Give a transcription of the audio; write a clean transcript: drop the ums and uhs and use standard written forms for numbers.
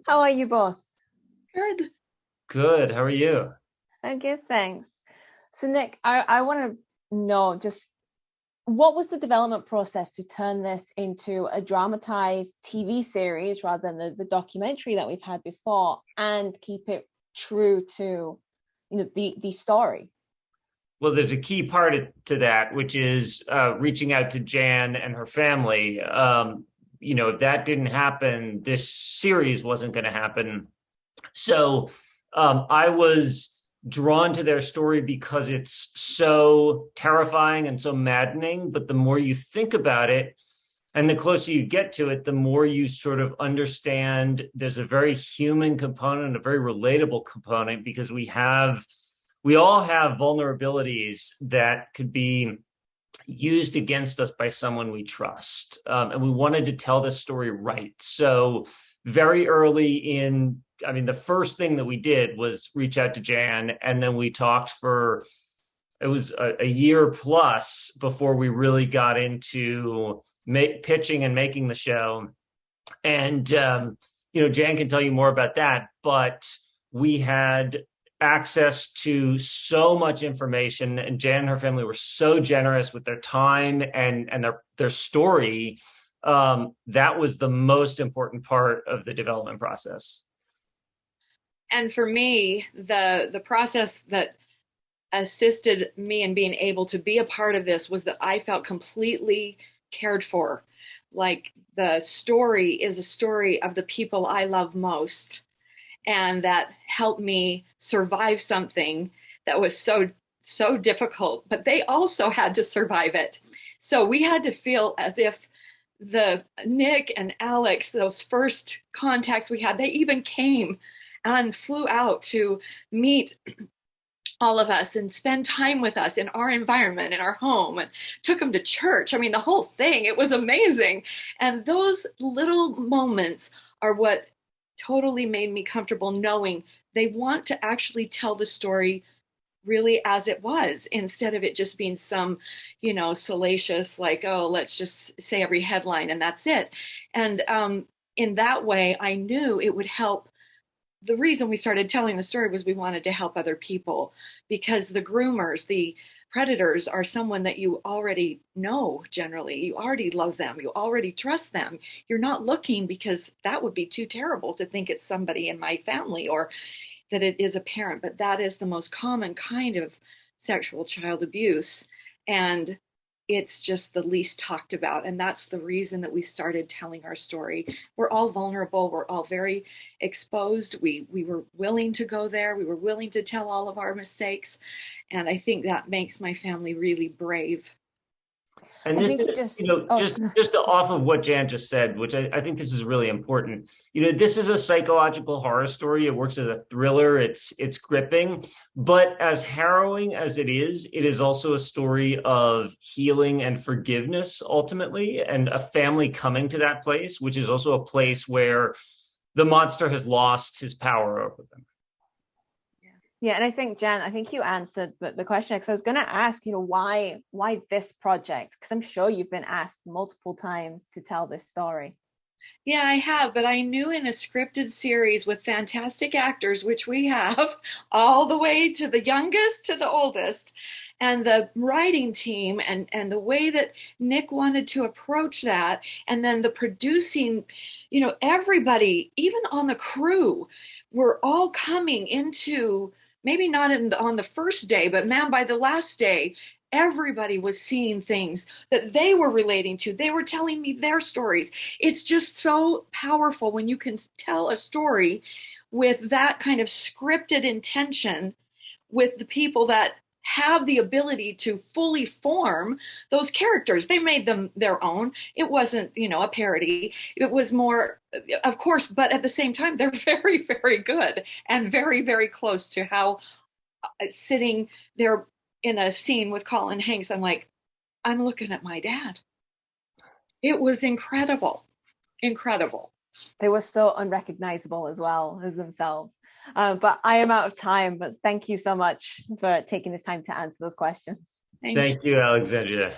How are you both? Good. Good. How are you? I'm good, thanks. So, Nick, I want to know just what was the development process to turn this into a dramatized TV series rather than the documentary that we've had before and keep it true to, the story? Well, there's a key part to that, which is reaching out to Jan and her family. If that didn't happen, this series wasn't going to happen. So I was drawn to their story because it's so terrifying and so maddening. But the more you think about it, and the closer you get to it, the more you sort of understand there's a very human component, a very relatable component, because we all have vulnerabilities that could be used against us by someone we trust. And we wanted to tell this story right. So very early in, I mean, the first thing that we did was reach out to Jan, and then we talked for, it was a year plus before we really got into pitching and making the show. And, Jan can tell you more about that, but we had access to so much information, and Jan and her family were so generous with their time and their story. That was the most important part of the development process. And for me, the process that assisted me in being able to be a part of this was that I felt completely cared for. Like the story is a story of the people I love most, and that helped me survive something that was so difficult, but they also had to survive it. So we had to feel as if the Nick and Alex, those first contacts we had, they even came and flew out to meet all of us and spend time with us in our environment, in our home, and took them to church. I mean, the whole thing, it was amazing. And those little moments are what totally made me comfortable knowing they want to actually tell the story really as it was, instead of it just being some, salacious, like, oh, let's just say every headline and that's it. And in that way, I knew it would help. The reason we started telling the story was we wanted to help other people, because the groomers, the predators, are someone that you already know. Generally, you already love them, you already trust them. You're not looking because that would be too terrible to think it's somebody in my family or that it is a parent, but that is the most common kind of sexual child abuse. And it's just the least talked about. And that's the reason that we started telling our story. We're all vulnerable. We're all very exposed. We were willing to go there. We were willing to tell all of our mistakes. And I think that makes my family really brave. And I this think it is, just, oh, just off of what Jan just said, which I think this is really important. This is a psychological horror story. It works as a thriller. It's gripping, but as harrowing as it is also a story of healing and forgiveness ultimately, and a family coming to that place, which is also a place where the monster has lost his power over them. yeah, and I think Jen, I think you answered the question, because I was going to ask, why this project? Because I'm sure you've been asked multiple times to tell this story. Yeah, I have, but I knew in a scripted series with fantastic actors, which we have, all the way to the youngest to the oldest, and the writing team and the way that Nick wanted to approach that, and then the producing, everybody, even on the crew, were all coming into, maybe not on the first day, but man, by the last day, everybody was seeing things that they were relating to. They were telling me their stories. It's just so powerful when you can tell a story with that kind of scripted intention, with the people that have the ability to fully form those characters. They made them their own. It wasn't, a parody. It was more, of course, but at the same time, they're very, very good and very, very close to how sitting there in a scene with Colin Hanks, I'm like, I'm looking at my dad. It was incredible, incredible. They were so unrecognizable as well as themselves. But I am out of time, but thank you so much for taking this time to answer those questions. Thank you. Thank you, Alexandria.